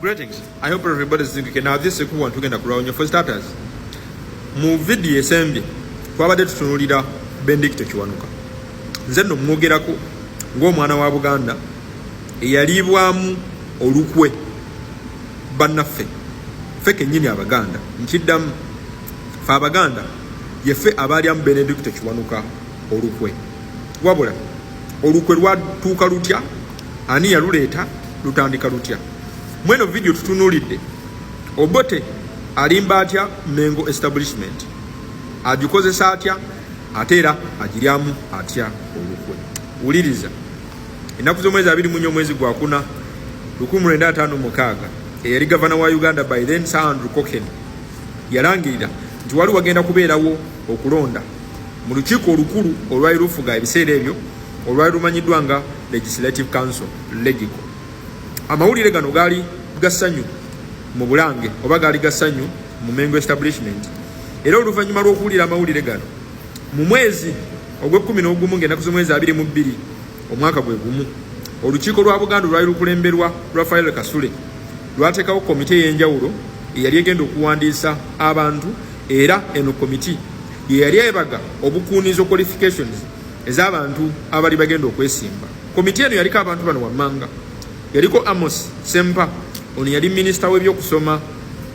Greetings. I hope everybody's doing okay. Now this is cool one tugenda kulawunya. For starters, mu video esembye twabadde tutunuulira Benedicto Kiwanuka. Nze nno mwogerako ng'omwana wa Buganda eyalibwamu olukwe bannaffe ffe kennyini Abaganda nkiddamu ffe Abaganda yeffe abalyamu Benedicto Kiwanuka olukwe. Wabula olukwe lwatuuka lutya, ani yaluleeta, lutandika lutya? Mweno video tutunuulidde Obote alimba atya Mengo establishment, agikozesa atya, ate era agiryamu atya olukwe. Wuliriza, ennaku z'omwezi 24 omwezi gwa 4 1956 eyali gavana wa Uganda by then Sir Andrew Cohen yalangirira nti wali wagenda kubeerawo okulonda mu lukiiko olukulu olwali lufuga ebiseera ebyo olwali lumanyiddwa nga Legislative Council Legico. Amawulire gano gaali gassanyu mu Bulange oba gaali gassanyu mu Mengo establishment. Era oluvannyuma lw'okuwulira amawulire gano mu mwezi ogw'E11 ng'ennaku z'omwezi 22 omwaka gwe gumu, olukiiko lwa Buganda lwali lukulemberwa Raphael Kasule lwateekawo komite ey'enjawulo eyali egenda okuwandiisa abantu, era eno komiti ye yali ebaga obukuunizo qualifications ez'abantu abali bagenda okwesimba. Komiti eno yaliko abantu bano wammanga. Yaliko Amos Sempa, ono yali minisita w'ebyokusoma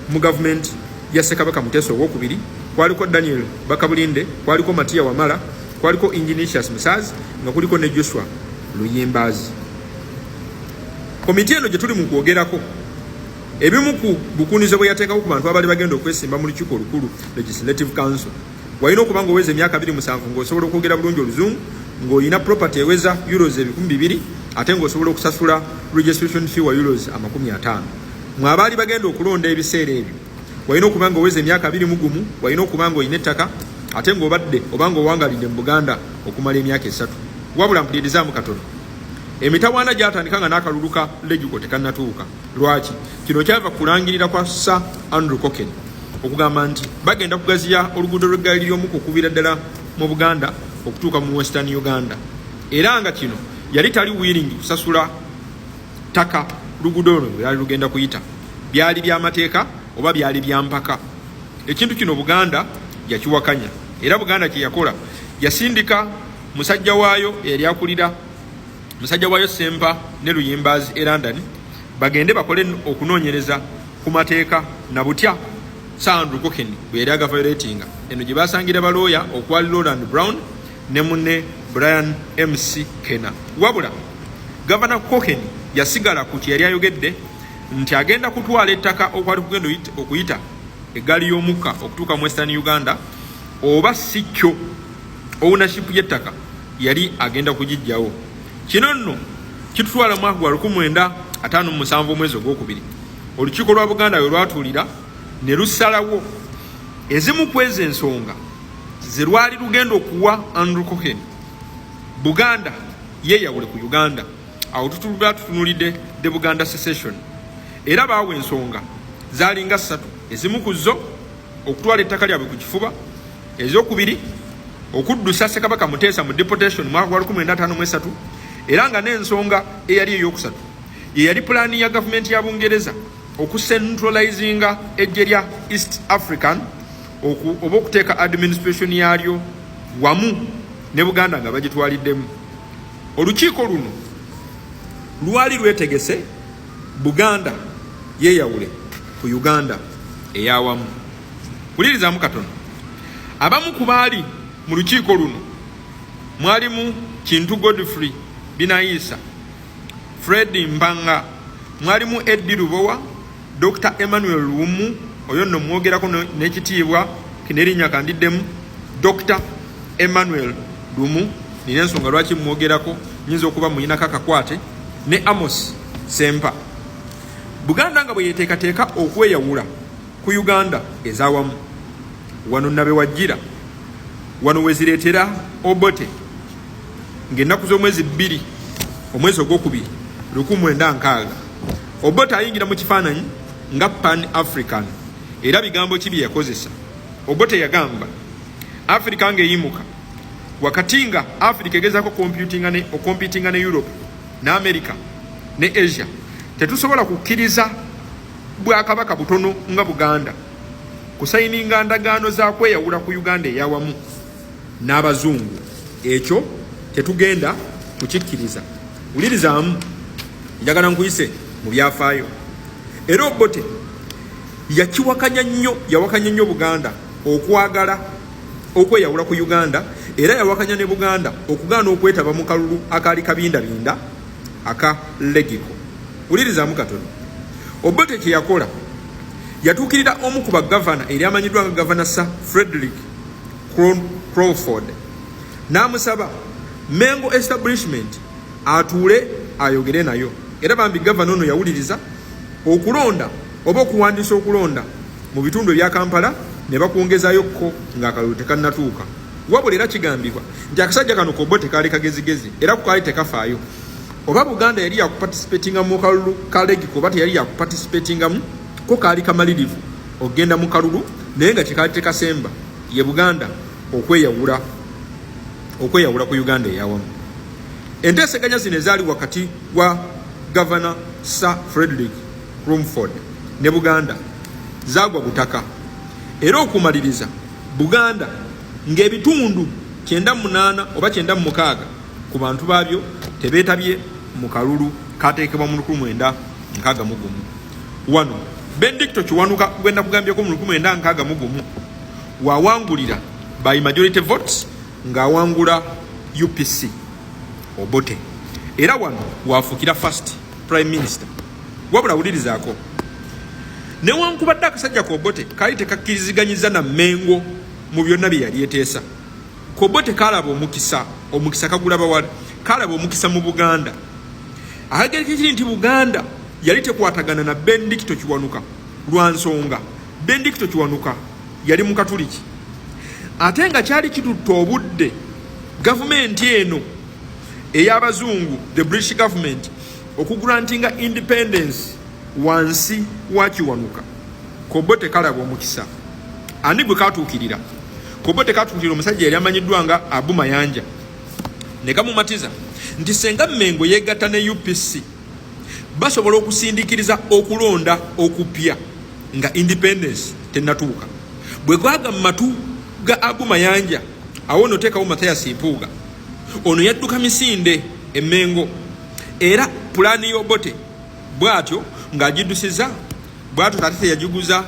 mu gavumenti ya Ssekabaka Muteesa II, kwaliko Daniel Bakabulinde, kwaliko Matia Wamala, kwaliko Ignatius Musazi, nga kuliko ne Joshua Luyimbazi. Komiti eno gye tuli mu kwogerako ebimu ku bukuunizo bwe yateekawo ku bantu abali bagenda okwesimba mu lukiiko olukulu Legislative Council. Walina okuba ng'oweza emyaka 27 ng'osobola okwogera bulungi Oluzungu, ng'olina property eweza euros 2,000, ate ng'osobola okusasula registration fee wa euros 50. Mwe abaali bagenda okulonda ebiseera ebyo walina okuba ng'oweza emyaka 21, walina okuba ng'olina ettaka, ate ng'obadde oba ng'owangalidde mu Buganda okumala emyaka 3. Wabula mpulirizamu katono, emitawaana gyatandika nga n'akalulu ka Legico tekannatuuka. Lwaki? Kino kyava kulangirira kwa Sir Andrew Cohen okugamba nti bagenda kugaziya oluguudo lw'eggaali ly'omuka okubira ddala mu Buganda okutuuka mu Western Uganda, era nga kino yali tali willing kusasula ttaka luguudo luno bwe yali lugenda kuyita. Byali by'amateeka oba byali bya mpaka. Ekintu kino Buganda yakiwakanya, era Buganda kye yakola yasindika musajja waayo eyali akulira, musajja waayo Sempa ne Luyimbazi e London bagende bakole okunoonyereza ku mateeka na butya Sir Andrew Cohen bwe yali agavayoletinga. Eno gye basangira balooya okwali Roland Brown ne munne Brian MC Kena. Wabula Governor Cohen yasigala ku kye yali ayogedde nti agenda kutwala ettaka okwali kugenda okuyita eggaali y'omukka okutuuka mu Western Uganda, oba si kyo ownership y'ettaka yali agenda kugijjawo. Kino nno kitutwala mwaka gwa 1957 omwezi ogwokubiri, olukiiko lwa Buganda we lwatuulira ne lusalawo ezimu ku ezo ensonga ze lwali lugenda okuwa Andrew Cohen. Buganda yeeyawule ku Uganda. Awo tutunulidde the Buganda secession, era baawa ensonga zaalinga 3. Ezimu ku zo okutwala ettaka lyabwe ku kifuba, ez'okubiri okuddusa Ssekabaka Muteesa mu deportation mwaka gwa 1953, era nga n'ensonga eyali ey'okusatu ye yali pulaani ya gavumenti ya Bungereza okucentralizinga eggye lya East African oba okuteeka administration yaalyo wamu ne Buganda nga bagitwaliddemu. Olukiiko luno lwali lwetegese Buganda yeeyawule ku Uganda ey'awamu. Kulirizamu katono, abamu ku baali mu lukiiko luno mwalimu Kintu Godfrey Binaisa, Fred Mbanga, mwalimu Eddie Lubowa, Dr. Emmanuel Lumu, oyo nno mwogerako n'ekitiibwa kinerinnya kandiddemu Dr. Emmanuel Lumu, nina ensonga lwaki mwogerako, nyinza okuba muyinako akakwate, ne Amos Sempa. Buganda nga bwe yeteekateeka okweyawula ku Uganda ez'awamu, wano nabe wajjira, wano we zireetera Obote ng'ennaku z'omwezi 2 omwezi ogwokubiri 1960 Obote ayingira mu kifaananyi nga Pan African, era bigambo ki bye yakozesa. Obote yagamba Africa ng'eyimuka wakati nga Africa egezaako okompitinga ne Europe ne America ne Asia, tetusobola kukkiriza bwakabaka butono nga Buganda kusayininga ndagaano za kweyawula ku Uganda eyawamu n'abazungu, ekyo tetugenda kukikkiriza. Wulirizaamu, njagala nkuyise mu byafaayo. Era Obote yawakanya nnyo Buganda okwagala okweyawula ku Uganda, era yawakanya ne Buganda okugaana okwetaba mu kalulu akaali kabindabinda aka Legiko. Wulirizaamu katono. Obote kye yakola, yatuukirira omu ku bagavana eri amanyiddwa nga Gavana Sir Frederick Crawford n'amusaba Mengo establishment atuule ayogere nayo. Era bambi gavana ono yawuliriza okulonda oba okuwandiisa okulonda mu bitundu ebya Kampala ne bakwongezayo ko ng'akalulu tekannatuuka. Wabula era kigambibwa nti akasajja kano Obote kaali kagezigezi era kukaali tekafaayo oba Buganda yali yakuparticipatinga mu kalulu ka Legiko oba teyali yakuparticipatingamu, ko kaali kamalirivu ogenda mu kalulu naye nga kikaali tekasemba ye Buganda okweyawula ku Uganda eyawamu. Enteeseganya zino ezaali wakati wa Gavana Sir Frederick Crawford ne Buganda zaagwa butaka, era okumaliriza Buganda ng'ebitundu 98 oba 96 ku bantu baabyo tebeetabye mu kalulu kateekebwa mu 1961. Wano Bendicto Kiwanuka gwenda kugambyeko mu 1961 wawangulira by majority votes ng'awangula UPC Obote, era wano wafuukira first prime minister. Wabula wulirizaako, newankubadde akasajja Obote kaali tekakkiriziganyizza na Mengo mu byonna bye yali eteesa, Obote kaalaba omukisa kagula bawala, kaalaba omukisa mu Buganda. Akagereka kiri nti Buganda yali tekwatagana na Bendicto Kiwanuka lwa nsonga Bendicto Kiwanuka yali mu Katuliki, ate nga kyali kitutte obudde gavumenti eno ey'abazungu, the British government, okugrantinga independence wansi wa Kiwanuka. Obote kalaba omukisa. Ani gwe katuukirira? Obote katuukirira omusajja yali amanyiddwa nga Abu Mayanja, ne kamumatiza nti senga Mengo yeegatta ne UPC basobola okusindikiriza okulonda okupya nga independence tennatuuka. Bwe gwaga mu matu ga Abu Mayanja, awo noteekawo Mathias Mpuuga, ono yadduka misinde e Mengo, era pulaani y'Obote bw'atyo ng'agiddusiza bw'atyo tate yagiguza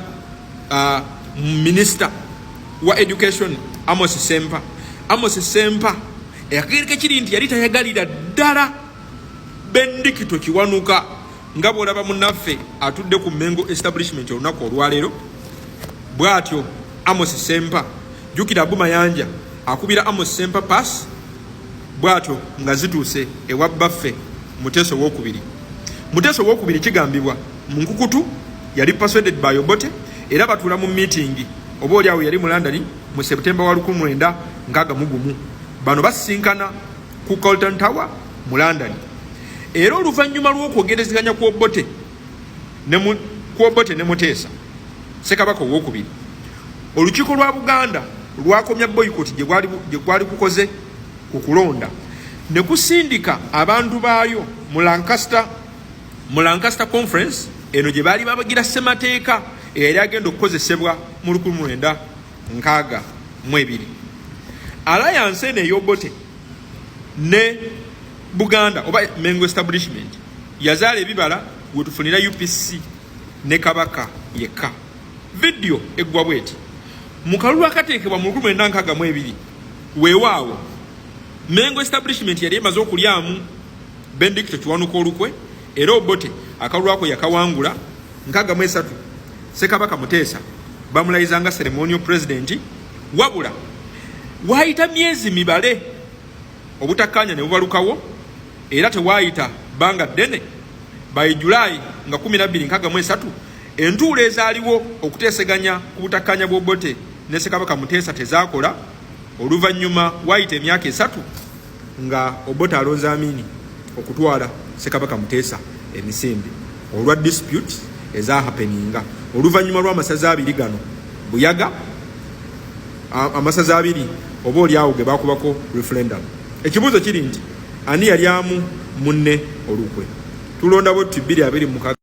Minister wa Education Amos Sempa akagereka kiri nti yali tayagalira ddala Bendicto Kiwanuka nga bw'olaba munnaffe atudde ku Mengo establishment olunaku olwaleero. Bw'atyo Amos Sempa, jjukira Abu Mayanja akubira Amos Sempa pass, bw'atyo nga zituuse ewa baffe Muteso w'okubiri kigambibwa mu nkukutu yali persuaded by Obote, era batuula mu meeting oba oli awo yali mu London mu September wa 1961. Bano basinkana ku Colton Tower mu London, era oluvannyuma lw'okwogerezeganya ku Obote ne Muteesa Ssekabaka ow'okubiri, olukiiko lwa Buganda lwakomya boycott gye gwali kukoze ku kulonda ne kusindika abantu baayo mu Lancaster Conference eno gye baali babagira ssemateeka eyali agenda okukozesebwa mu 1962. Alliance eno ey'Obote ne Buganda oba Mengo establishment yazaala ebibala wetufunira UPC ne Kabaka yekka. Video eggwa bweti mu kalulu akateekebwa mu 1962 weewaawo Mengo establishment yali emaze okulyamu Bendicto Kiwanuka olukwe, era Obote akalulu ako yakawangula 63. Ssekabaka Muteesa bamulayizanga ceremonial president, wabula waayita myezi mibale obutakkaanya ne bubalukawo, era tewaayita bbanga ddene. By July nga 1263 entuulo ezaaliwo okuteeseganya ku butakkaanya bw'Obote ne Ssekabaka Muteesa tezaakola. Oluvannyuma waayita emyaka 3 nga Obote alonze Amini okutwala Ssekabaka Muteesa emisinde olwa dispute ezahappeninga oluvannyuma lw'amasaza abiri gano Buyaga, amasaza abiri oba oli awo ge bakubako referendum. Ekibuuzo kiri nti ani yali amu munne olukwe? Tulonda bwe 2026